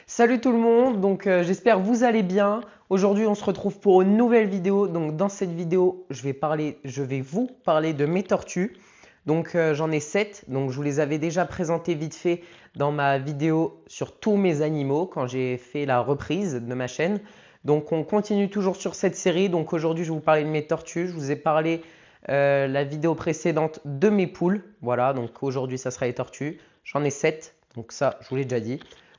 Salut tout le monde, j'espère que vous allez bien. Aujourd'hui on se retrouve pour une nouvelle vidéo. Donc dans cette vidéo je vais vous parler de mes tortues. J'en ai 7, donc je vous les avais déjà présentés vite fait dans ma vidéo sur tous mes animaux quand j'ai fait la reprise de ma chaîne. Donc on continue toujours sur cette série. Donc aujourd'hui je vais vous parler de mes tortues. Je vous ai parlé la vidéo précédente de mes poules. Voilà, donc aujourd'hui ça sera les tortues. J'en ai 7, donc ça je vous l'ai déjà dit.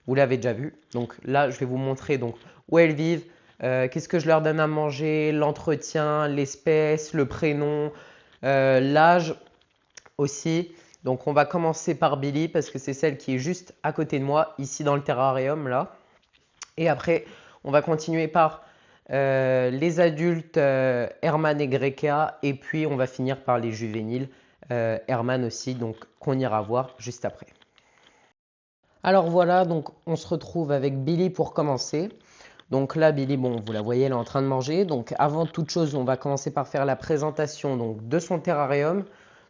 Vous l'avez déjà vu. Donc là, je vais vous montrer donc, où elles vivent, qu'est-ce que je leur donne à manger, l'entretien, l'espèce, le prénom, l'âge aussi. Donc on va commencer par Billy parce que c'est celle qui est juste à côté de moi, ici dans le terrarium là. Et après, on va continuer par les adultes Herman et Greca. Et puis on va finir par les juvéniles Herman aussi, donc qu'on ira voir juste après. Alors voilà, donc on se retrouve avec Billy pour commencer. Donc là, Billy, bon, vous la voyez, elle est en train de manger. Donc avant toute chose, on va commencer par faire la présentation donc, de son terrarium.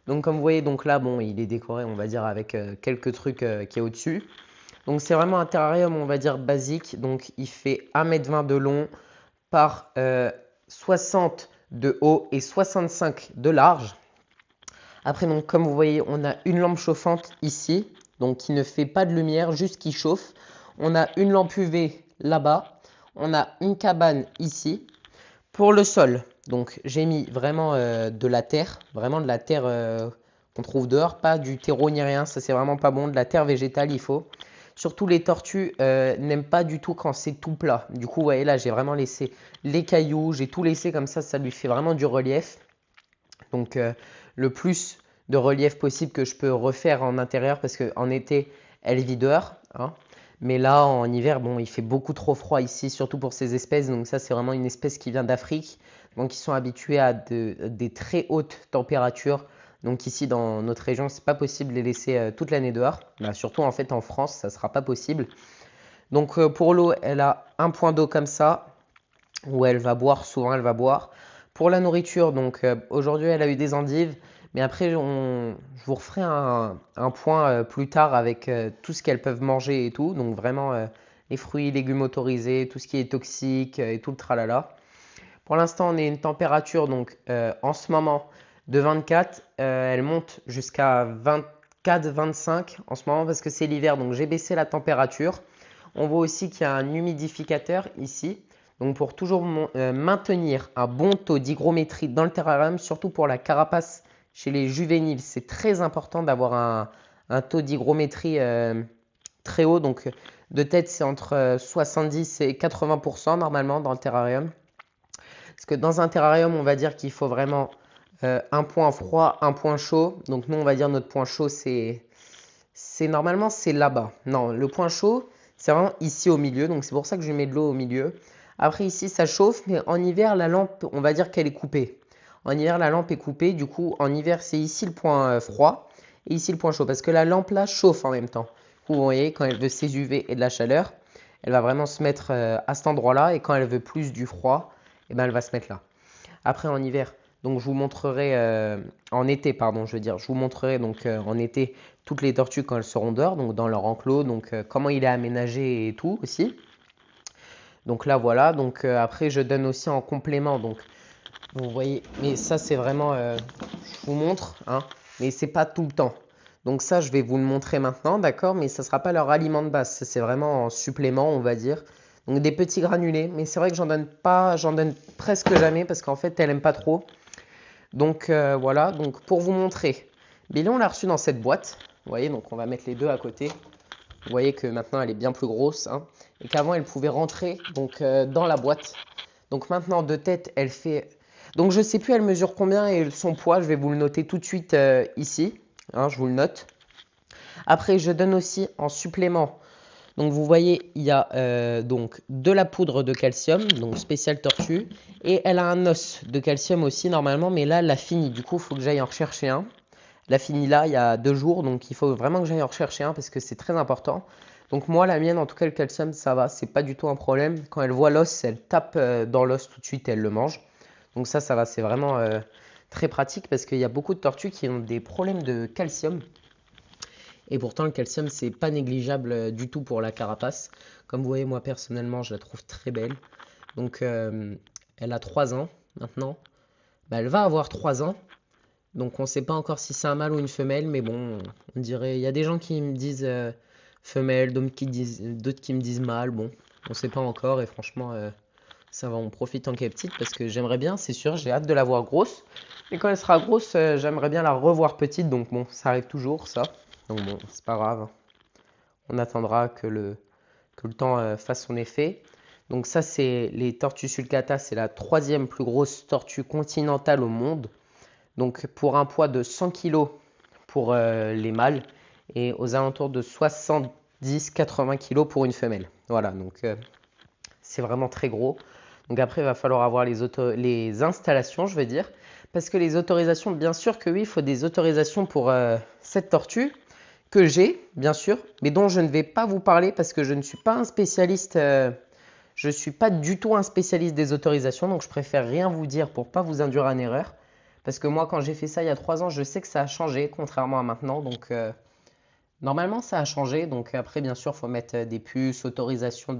Donc comme vous voyez, donc là, bon, il est décoré, on va dire, avec quelques trucs qui est au-dessus. Donc c'est vraiment un terrarium, on va dire, basique. Donc il fait 1,20 m de long par 60 de haut et 65 de large. Après, donc, comme vous voyez, on a une lampe chauffante ici, donc qui ne fait pas de lumière, juste qui chauffe. On a une lampe UV là-bas. On a une cabane ici. Pour le sol, donc j'ai mis vraiment de la terre, vraiment de la terre qu'on trouve dehors, pas du terreau ni rien, ça c'est vraiment pas bon, de la terre végétale il faut. Surtout les tortues n'aiment pas du tout quand c'est tout plat. Du coup, vous voyez là, j'ai vraiment laissé les cailloux, j'ai tout laissé comme ça lui fait vraiment du relief. Donc le plus de relief possible que je peux refaire en intérieur parce qu'en été, elle vit dehors, hein. Mais là, en hiver, bon, il fait beaucoup trop froid ici, surtout pour ces espèces. Donc ça, c'est vraiment une espèce qui vient d'Afrique. Donc ils sont habitués à des très hautes températures. Donc ici, dans notre région, c'est pas possible de les laisser toute l'année dehors. Bah, surtout en fait en France, ça sera pas possible. Donc pour l'eau, elle a un point d'eau comme ça où elle va boire, souvent elle va boire. Pour la nourriture, donc aujourd'hui elle a eu des endives, mais après je vous referai un point plus tard avec tout ce qu'elles peuvent manger et tout. Donc vraiment les fruits, légumes autorisés, tout ce qui est toxique et tout le tralala. Pour l'instant on est une température donc en ce moment de 24, elle monte jusqu'à 24-25 en ce moment parce que c'est l'hiver, donc j'ai baissé la température. On voit aussi qu'il y a un humidificateur ici. Donc pour toujours maintenir un bon taux d'hygrométrie dans le terrarium, surtout pour la carapace chez les juvéniles, c'est très important d'avoir un taux d'hygrométrie très haut. Donc de tête, c'est entre 70 et 80% normalement dans le terrarium. Parce que dans un terrarium, on va dire qu'il faut vraiment un point froid, un point chaud. Donc nous, on va dire notre point chaud, c'est normalement c'est là-bas. Non, le point chaud, c'est vraiment ici au milieu. Donc c'est pour ça que je mets de l'eau au milieu. Après ici, ça chauffe, mais en hiver, la lampe, on va dire qu'elle est coupée. En hiver, la lampe est coupée. Du coup, en hiver, c'est ici le point froid et ici le point chaud. Parce que la lampe là chauffe en même temps. Vous voyez, quand elle veut ses UV et de la chaleur, elle va vraiment se mettre à cet endroit-là. Et quand elle veut plus du froid, eh ben, elle va se mettre là. Après, en hiver, donc je vous montrerai, en été, pardon, je veux dire, je vous montrerai donc en été toutes les tortues quand elles seront dehors, donc dans leur enclos, donc comment il est aménagé et tout aussi. Donc là, voilà. Donc après, je donne aussi en complément. Donc vous voyez, mais ça c'est vraiment, je vous montre, hein, mais c'est pas tout le temps. Donc ça, je vais vous le montrer maintenant, d'accord, mais ça sera pas leur aliment de base. C'est vraiment en supplément, on va dire. Donc des petits granulés, mais c'est vrai que j'en donne pas, j'en donne presque jamais parce qu'en fait, elle aime pas trop. Donc voilà, donc pour vous montrer, Billy, on l'a reçu dans cette boîte. Vous voyez, donc on va mettre les deux à côté. Vous voyez que maintenant elle est bien plus grosse, hein, et qu'avant elle pouvait rentrer donc dans la boîte. Donc maintenant de tête elle fait. Donc je sais plus elle mesure combien et son poids. Je vais vous le noter tout de suite ici, hein, je vous le note. Après je donne aussi en supplément. Donc vous voyez il y a donc de la poudre de calcium, donc spécial tortue, et elle a un os de calcium aussi normalement, mais là elle l'a fini. Du coup il faut que j'aille en rechercher un. La fini là il y a 2 jours, donc il faut vraiment que j'aille en rechercher un parce que c'est très important. Donc moi la mienne en tout cas le calcium ça va, c'est pas du tout un problème. Quand elle voit l'os, elle tape dans l'os tout de suite et elle le mange. Donc ça va, c'est vraiment très pratique parce qu'il y a beaucoup de tortues qui ont des problèmes de calcium. Et pourtant, le calcium, c'est pas négligeable du tout pour la carapace. Comme vous voyez, moi personnellement, je la trouve très belle. Donc, elle a 3 ans maintenant. Bah, elle va avoir 3 ans. Donc, on ne sait pas encore si c'est un mâle ou une femelle. Mais bon, on dirait. Il y a des gens qui me disent femelle, d'autres qui me disent mâle. Bon, on ne sait pas encore. Et franchement, ça va, on profite tant qu'elle est petite parce que j'aimerais bien, c'est sûr, j'ai hâte de la voir grosse. Et quand elle sera grosse, j'aimerais bien la revoir petite. Donc, bon, ça arrive toujours, ça. Donc, bon, c'est pas grave. On attendra que le temps fasse son effet. Donc ça, c'est les tortues sulcata, c'est la 3e plus grosse tortue continentale au monde. Donc pour un poids de 100 kg pour les mâles et aux alentours de 70-80 kg pour une femelle. Voilà, donc c'est vraiment très gros. Donc après, il va falloir avoir les installations, je veux dire. Parce que les autorisations, bien sûr que oui, il faut des autorisations pour cette tortue que j'ai, bien sûr, mais dont je ne vais pas vous parler parce que je ne suis pas un spécialiste, je ne suis pas du tout un spécialiste des autorisations, donc je préfère rien vous dire pour pas vous induire en erreur. Parce que moi, quand j'ai fait ça il y a 3 ans, je sais que ça a changé, contrairement à maintenant. Donc, normalement, ça a changé. Donc après, bien sûr, il faut mettre des puces, autorisation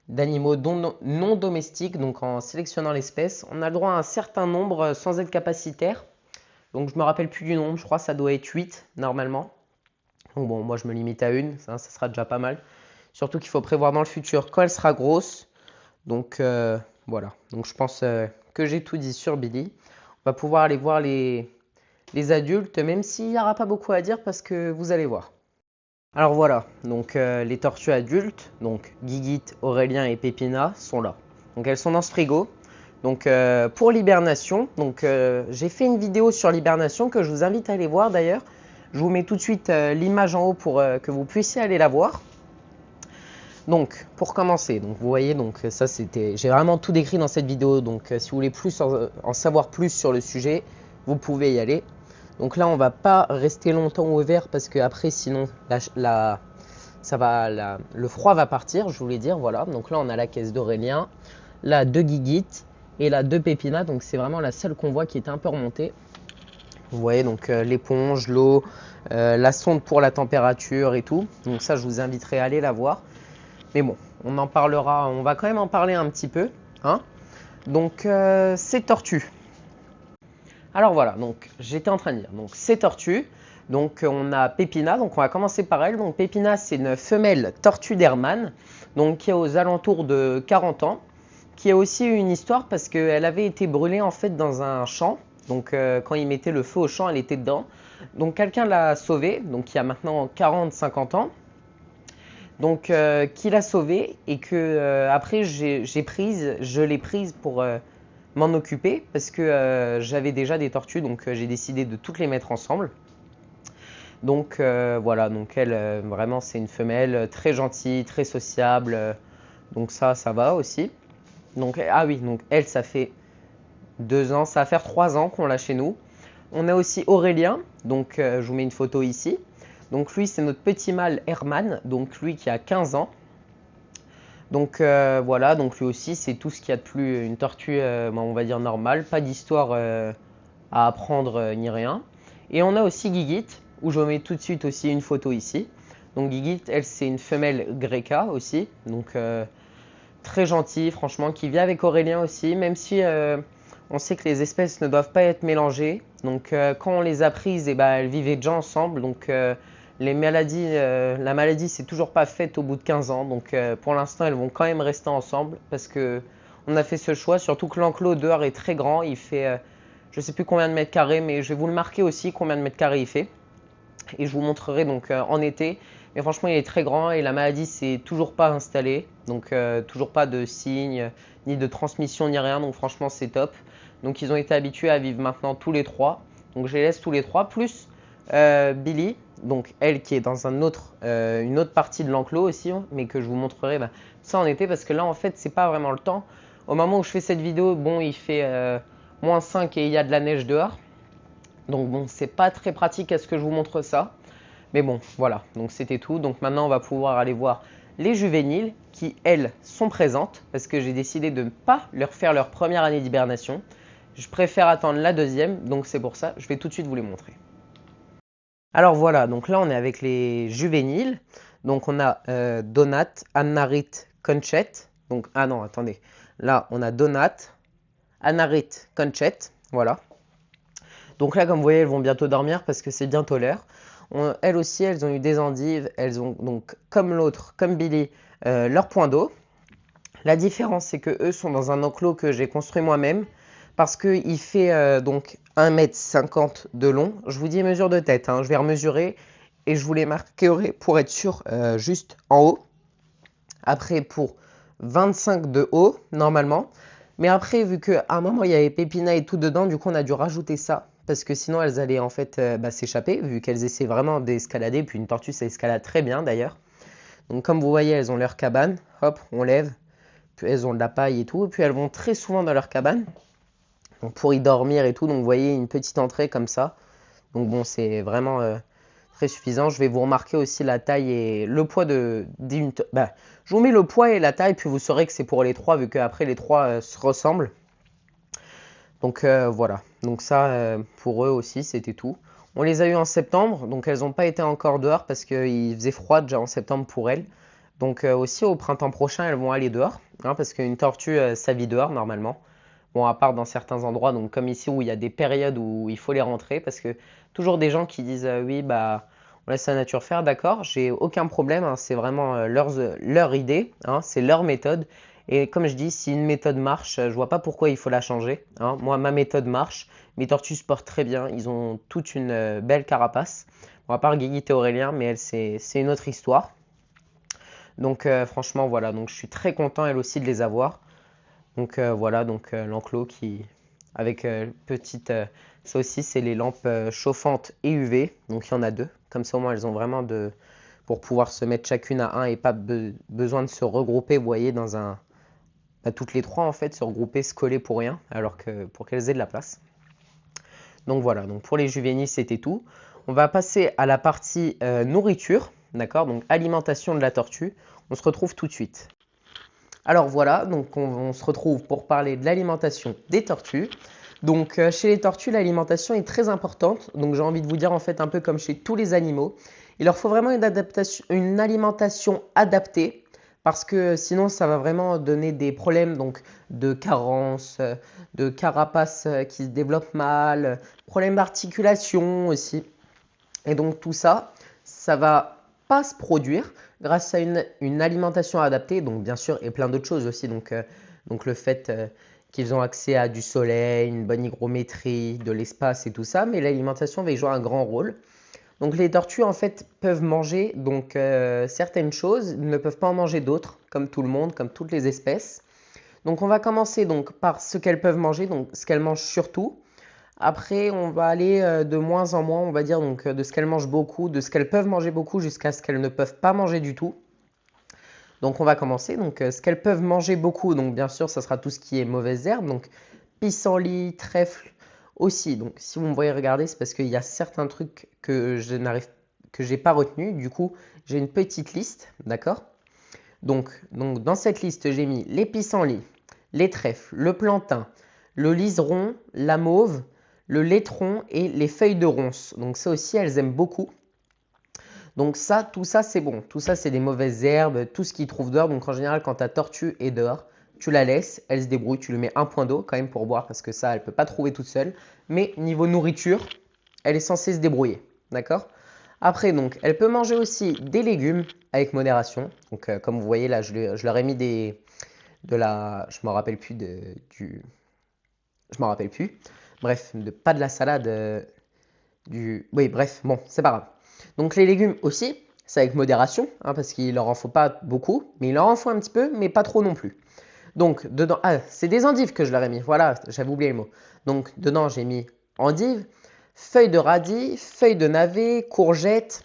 d'animaux non domestiques. Donc en sélectionnant l'espèce, on a le droit à un certain nombre sans être capacitaire. Donc je ne me rappelle plus du nombre, je crois que ça doit être 8 normalement. Donc bon, moi je me limite à une, ça sera déjà pas mal. Surtout qu'il faut prévoir dans le futur quand elle sera grosse. Donc voilà, donc je pense que j'ai tout dit sur Billy. On va pouvoir aller voir les adultes, même s'il n'y aura pas beaucoup à dire parce que vous allez voir. Alors voilà, donc les tortues adultes, donc Guiguit, Aurélien et Pépina sont là. Donc elles sont dans ce frigo. Donc pour l'hibernation, donc j'ai fait une vidéo sur l'hibernation que je vous invite à aller voir d'ailleurs. Je vous mets tout de suite l'image en haut pour que vous puissiez aller la voir. Donc pour commencer, donc vous voyez, donc ça c'était, j'ai vraiment tout décrit dans cette vidéo. Donc si vous voulez plus en savoir plus sur le sujet, vous pouvez y aller. Donc là on va pas rester longtemps ouvert parce que après sinon le froid va partir, je voulais dire, voilà. Donc là on a la caisse d'Aurélien, la de Guiguit et la de Pépina. Donc c'est vraiment la seule qu'on voit qui est un peu remontée. Vous voyez donc l'éponge, l'eau, la sonde pour la température et tout. Donc ça je vous inviterai à aller la voir. Mais bon, on en parlera, on va quand même en parler un petit peu. Hein. Donc ces tortues. Alors voilà, donc j'étais en train de dire, donc ces tortues, donc on a Pépina, donc on va commencer par elle. Donc Pépina, c'est une femelle tortue d'Hermann, donc qui est aux alentours de 40 ans, qui a aussi eu une histoire parce qu'elle avait été brûlée en fait dans un champ. Donc quand il mettait le feu au champ, elle était dedans. Donc quelqu'un l'a sauvée, donc qui a maintenant 40-50 ans. Donc qui l'a sauvée et que après je l'ai prise pour m'en occuper parce que j'avais déjà des tortues, donc j'ai décidé de toutes les mettre ensemble. Donc voilà, donc elle vraiment c'est une femelle très gentille, très sociable, donc ça va aussi. Donc ah oui, donc elle ça fait 2 ans, ça va faire 3 ans qu'on l'a chez nous. On a aussi Aurélien, donc je vous mets une photo ici. Donc lui c'est notre petit mâle Hermann, donc lui qui a 15 ans. Donc voilà, donc lui aussi c'est tout ce qu'il y a de plus une tortue, on va dire normale, pas d'histoire à apprendre ni rien. Et on a aussi Guiguit, où je mets tout de suite aussi une photo ici. Donc Guiguit, elle c'est une femelle Gréca aussi, donc très gentille franchement, qui vit avec Aurélien aussi, même si on sait que les espèces ne doivent pas être mélangées. Donc quand on les a prises, elles vivaient déjà ensemble, donc la maladie c'est toujours pas faite au bout de 15 ans, donc pour l'instant elles vont quand même rester ensemble parce que on a fait ce choix, surtout que l'enclos dehors est très grand, il fait je sais plus combien de mètres carrés, mais je vais vous le marquer aussi combien de mètres carrés il fait et je vous montrerai donc en été. Mais franchement il est très grand et la maladie c'est toujours pas installée, donc toujours pas de signes ni de transmission ni rien, donc franchement c'est top. Donc ils ont été habitués à vivre maintenant tous les trois, donc je les laisse tous les trois plus Billy, donc elle qui est dans une autre partie de l'enclos aussi, mais que je vous montrerai ça en été parce que là en fait c'est pas vraiment le temps. Au moment où je fais cette vidéo, bon il fait -5 et il y a de la neige dehors, donc bon c'est pas très pratique à ce que je vous montre ça, mais bon voilà, donc c'était tout. Donc maintenant on va pouvoir aller voir les juvéniles qui elles sont présentes parce que j'ai décidé de ne pas leur faire leur première année d'hibernation, je préfère attendre la deuxième, donc c'est pour ça je vais tout de suite vous les montrer. Alors voilà, donc là on est avec les juvéniles. Donc on a Donat, Annarit, Conchet. Donc, ah non, attendez. Là on a Donat, Annarit, Conchet. Voilà. Donc là, comme vous voyez, elles vont bientôt dormir parce que c'est bientôt l'heure. Elles aussi, elles ont eu des endives. Elles ont donc, comme l'autre, comme Billy, leur point d'eau. La différence, c'est que eux sont dans un enclos que j'ai construit moi-même parce qu'il fait donc 1,50 m de long. Je vous dis mesure de tête, hein. Je vais remesurer et je vous les marquerai pour être sûr juste en haut. Après, pour 25 de haut, normalement. Mais après, vu qu'à un moment, il y avait Pépina et tout dedans, du coup, on a dû rajouter ça. Parce que sinon, elles allaient en fait s'échapper, vu qu'elles essaient vraiment d'escalader. Puis une tortue, ça escalade très bien d'ailleurs. Donc comme vous voyez, elles ont leur cabane. Hop, on lève. Puis elles ont de la paille et tout. Et puis elles vont très souvent dans leur cabane. Donc pour y dormir et tout. Donc vous voyez une petite entrée comme ça. Donc bon, c'est vraiment très suffisant. Je vais vous remarquer aussi la taille et le poids d'une... je vous mets le poids et la taille, puis vous saurez que c'est pour les trois, vu qu'après les trois se ressemblent. Donc voilà, donc ça pour eux aussi c'était tout. On les a eu en septembre, donc elles n'ont pas été encore dehors parce qu'il faisait froid déjà en septembre pour elles. Donc aussi au printemps prochain elles vont aller dehors, hein, parce qu'une tortue ça vit dehors normalement. Bon, à part dans certains endroits, donc comme ici où il y a des périodes où il faut les rentrer, parce que toujours des gens qui disent oui bah on laisse la nature faire, d'accord, j'ai aucun problème, hein, c'est vraiment leur idée, hein, c'est leur méthode. Et comme je dis, si une méthode marche, je vois pas pourquoi il faut la changer, hein. Moi, ma méthode marche, mes tortues se portent très bien, ils ont toute une belle carapace. Bon, à part Guigui et Aurélien, mais elle, c'est une autre histoire. Donc franchement, voilà, donc je suis très content elle aussi de les avoir. Donc voilà, donc l'enclos qui, avec petite, ça aussi c'est les lampes chauffantes et UV, donc il y en a deux. Comme ça au moins elles ont vraiment pour pouvoir se mettre chacune à un et pas besoin de se regrouper, vous voyez, dans un, toutes les trois en fait se regrouper, se coller pour rien, alors que pour qu'elles aient de la place. Donc voilà, donc pour les juvéniles c'était tout. On va passer à la partie nourriture, d'accord, donc alimentation de la tortue. On se retrouve tout de suite. Alors voilà, donc on se retrouve pour parler de l'alimentation des tortues. Donc chez les tortues, l'alimentation est très importante. Donc j'ai envie de vous dire en fait un peu comme chez tous les animaux. Il leur faut vraiment une alimentation adaptée parce que sinon ça va vraiment donner des problèmes donc, de carence, de carapace qui se développe mal, problèmes d'articulation aussi. Et donc tout ça, ça va pas se produire grâce à une alimentation adaptée, donc bien sûr, et plein d'autres choses aussi. Donc le fait qu'ils ont accès à du soleil, une bonne hygrométrie, de l'espace et tout ça, mais l'alimentation va y jouer un grand rôle. Donc les tortues en fait peuvent manger donc certaines choses, ne peuvent pas en manger d'autres, comme tout le monde, comme toutes les espèces. Donc on va commencer donc par ce qu'elles peuvent manger, donc ce qu'elles mangent surtout. Après, on va aller de moins en moins, on va dire, donc de ce qu'elles mangent beaucoup, de ce qu'elles peuvent manger beaucoup jusqu'à ce qu'elles ne peuvent pas manger du tout. Donc on va commencer. Donc ce qu'elles peuvent manger beaucoup, donc bien sûr, ça sera tout ce qui est mauvaises herbes, donc pissenlit, trèfle aussi. Donc si vous me voyez regarder, c'est parce qu'il y a certains trucs que j'ai pas retenu. Du coup, j'ai une petite liste, d'accord? Donc dans cette liste, j'ai mis les pissenlits, les trèfles, le plantain, le liseron, la mauve, le laitron et les feuilles de ronce. Donc ça aussi, elles aiment beaucoup. Donc ça, tout ça, c'est bon. Tout ça, c'est des mauvaises herbes, tout ce qu'ils trouvent dehors. Donc en général, quand ta tortue est dehors, tu la laisses, elle se débrouille, tu lui mets un point d'eau quand même pour boire parce que ça, elle ne peut pas trouver toute seule. Mais niveau nourriture, elle est censée se débrouiller. D'accord? Après, donc, elle peut manger aussi des légumes avec modération. Donc comme vous voyez là, je leur ai mis je m'en rappelle plus je m'en rappelle plus. Bref, pas de la salade, oui, bref, bon, c'est pas grave. Donc les légumes aussi, c'est avec modération, hein, parce qu'il leur en faut pas beaucoup, mais il leur en faut un petit peu, mais pas trop non plus. Donc dedans, ah, c'est des endives que je leur ai mis, voilà, j'avais oublié le mot. Donc dedans, j'ai mis endives, feuilles de radis, feuilles de navet, courgettes.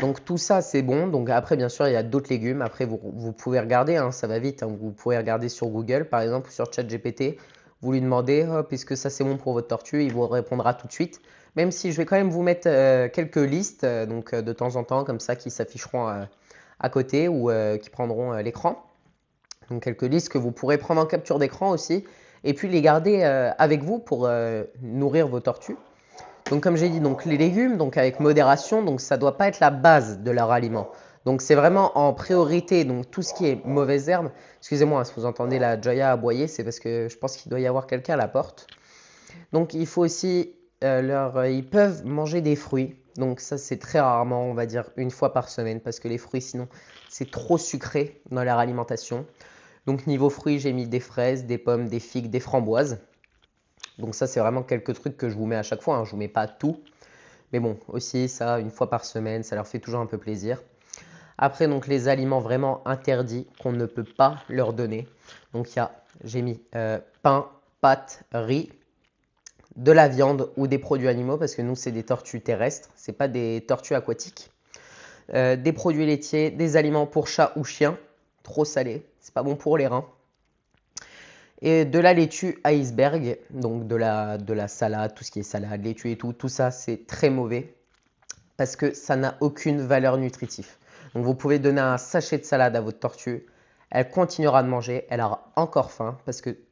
Donc tout ça, c'est bon. Donc après, bien sûr, il y a d'autres légumes. Après, vous pouvez regarder, hein, ça va vite, hein. Vous pouvez regarder sur Google, par exemple, ou sur ChatGPT. Vous lui demandez, oh, puisque ça c'est bon pour votre tortue, il vous répondra tout de suite. Même si je vais quand même vous mettre quelques listes, donc de temps en temps, comme ça, qui s'afficheront à côté ou qui prendront l'écran. Donc quelques listes que vous pourrez prendre en capture d'écran aussi, et puis les garder avec vous pour nourrir vos tortues. Donc comme j'ai dit, donc les légumes, donc avec modération, donc ça ne doit pas être la base de leur aliment. Donc c'est vraiment en priorité, donc tout ce qui est mauvaises herbes. Excusez-moi, si vous entendez la Joya aboyer, c'est parce que je pense qu'il doit y avoir quelqu'un à la porte. Donc il faut aussi ils peuvent manger des fruits. Donc ça c'est très rarement, on va dire une fois par semaine, parce que les fruits sinon c'est trop sucré dans leur alimentation. Donc niveau fruits, j'ai mis des fraises, des pommes, des figues, des framboises. Donc ça c'est vraiment quelques trucs que je vous mets à chaque fois, hein. Je vous mets pas tout. Mais bon, aussi ça, une fois par semaine, ça leur fait toujours un peu plaisir. Après, donc les aliments vraiment interdits qu'on ne peut pas leur donner. Donc j'ai mis pain, pâtes, riz, de la viande ou des produits animaux parce que nous, c'est des tortues terrestres, c'est pas des tortues aquatiques. Des produits laitiers, des aliments pour chat ou chien, trop salés, c'est pas bon pour les reins. Et de la laitue iceberg, donc de la salade, tout ce qui est salade, laitue et tout ça c'est très mauvais parce que ça n'a aucune valeur nutritive. Donc vous pouvez donner un sachet de salade à votre tortue, elle continuera de manger, elle aura encore faim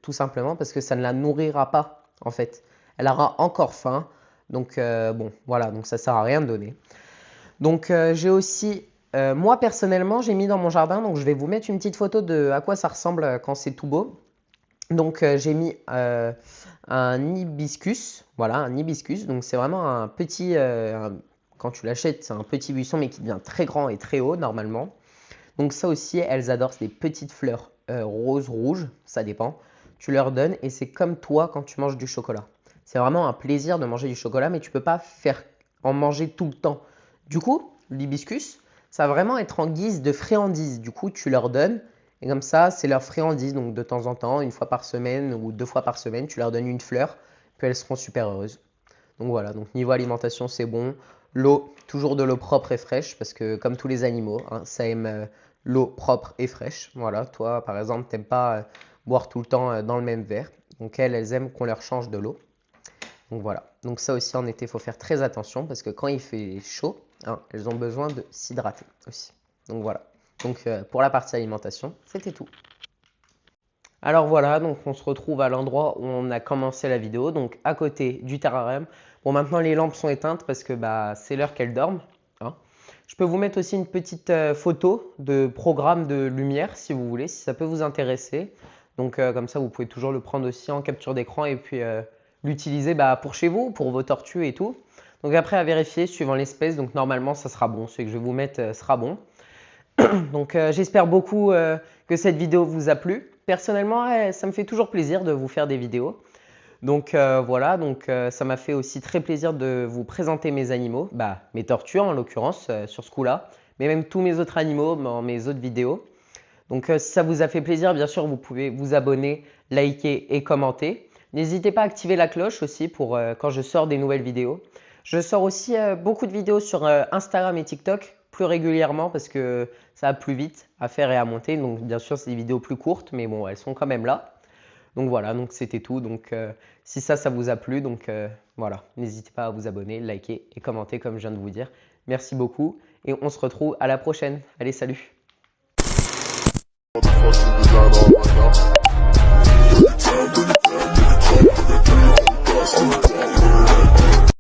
tout simplement parce que ça ne la nourrira pas en fait. Elle aura encore faim, donc bon voilà, donc ça sert à rien de donner. Donc j'ai aussi, moi personnellement j'ai mis dans mon jardin, donc je vais vous mettre une petite photo de à quoi ça ressemble quand c'est tout beau. Donc j'ai mis un hibiscus, voilà un hibiscus, donc c'est vraiment un petit, quand tu l'achètes c'est un petit buisson mais qui devient très grand et très haut normalement. Donc ça aussi elles adorent, c'est des petites fleurs roses, rouges, ça dépend. Tu leur donnes et c'est comme toi quand tu manges du chocolat. C'est vraiment un plaisir de manger du chocolat mais tu ne peux pas en manger tout le temps. Du coup l'hibiscus ça va vraiment être en guise de friandise, du coup tu leur donnes. Et comme ça, c'est leur friandise. Donc de temps en temps, une fois par semaine ou 2 fois par semaine, tu leur donnes une fleur, puis elles seront super heureuses. Donc voilà, donc niveau alimentation, c'est bon. L'eau, toujours de l'eau propre et fraîche, parce que comme tous les animaux, hein, ça aime l'eau propre et fraîche. Voilà, toi par exemple, t'aimes pas boire tout le temps dans le même verre. Donc elles aiment qu'on leur change de l'eau. Donc voilà, donc ça aussi en été, il faut faire très attention, parce que quand il fait chaud, hein, elles ont besoin de s'hydrater aussi. Donc voilà. Donc pour la partie alimentation, c'était tout. Alors voilà, donc on se retrouve à l'endroit où on a commencé la vidéo, donc à côté du terrarium. Bon, maintenant les lampes sont éteintes parce que c'est l'heure qu'elles dorment, hein. Je peux vous mettre aussi une petite photo de programme de lumière si vous voulez, si ça peut vous intéresser. Donc comme ça, vous pouvez toujours le prendre aussi en capture d'écran et puis l'utiliser pour chez vous, pour vos tortues et tout. Donc après à vérifier suivant l'espèce, donc normalement ça sera bon, ce que je vais vous mettre sera bon. Donc j'espère beaucoup que cette vidéo vous a plu. Personnellement, ça me fait toujours plaisir de vous faire des vidéos. Donc voilà, donc ça m'a fait aussi très plaisir de vous présenter mes animaux, mes tortues en l'occurrence sur ce coup-là, mais même tous mes autres animaux dans mes autres vidéos. Donc si ça vous a fait plaisir, bien sûr, vous pouvez vous abonner, liker et commenter. N'hésitez pas à activer la cloche aussi pour quand je sors des nouvelles vidéos. Je sors aussi beaucoup de vidéos sur Instagram et TikTok plus régulièrement parce que ça va plus vite à faire et à monter. Donc bien sûr, c'est des vidéos plus courtes, mais bon, elles sont quand même là. Donc voilà, donc c'était tout. Donc si ça vous a plu, donc voilà, n'hésitez pas à vous abonner, liker et commenter comme je viens de vous dire. Merci beaucoup et on se retrouve à la prochaine. Allez, salut!